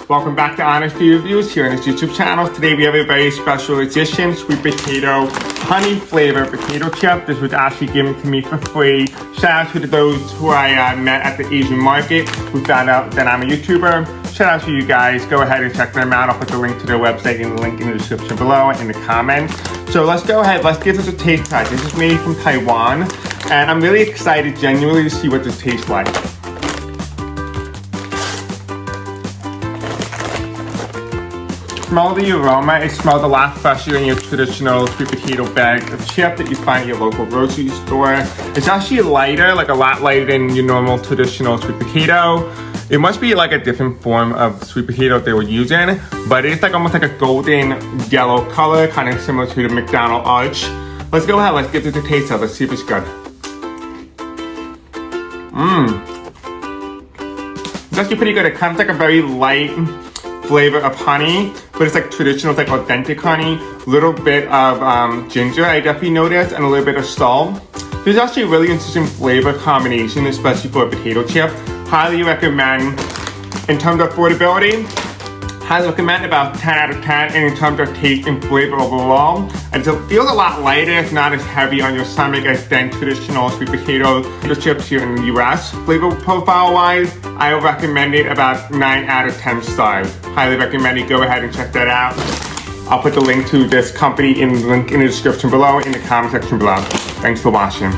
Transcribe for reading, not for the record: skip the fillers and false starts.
Welcome back to Honest Reviews here on this YouTube channel. Today we have a very special edition sweet potato honey flavor potato chip. This was actually given to me for free. Shout out to those who I met at the Asian market who found out that I'm a YouTuber. Shout out to you guys. Go ahead and check them out. I'll put the link to their website in the link in the description below in the comments. So let's go ahead. Let's give this a taste test. This is made from Taiwan and I'm really excited genuinely to see what this tastes like. Smell the aroma. It smells a lot fresher than your traditional sweet potato bag of chip that you find at your local grocery store. It's actually lighter, like a lot lighter than your normal traditional sweet potato. It must be like a different form of sweet potato they were using, but it's like almost like a golden yellow color, kind of similar to the McDonald's arch. Let's go ahead, let's give it a taste of it, let's see if it's good. It's actually pretty good. It comes like a very light flavor of honey, but it's like traditional, it's like authentic honey. A little bit of ginger, I definitely noticed, and a little bit of salt. This is actually a really interesting flavor combination, especially for a potato chip. Highly recommend. In terms of affordability, highly recommend, about 10 out of 10. And in terms of taste and flavor overall, and so it feels a lot lighter. It's not as heavy on your stomach as than traditional sweet potato chips here in the US. Flavor profile wise, I would recommend it about 9 out of 10 stars. Highly recommend it. Go ahead and check that out. I'll put the link to this company in the link in the description below, in the comment section below. Thanks for watching.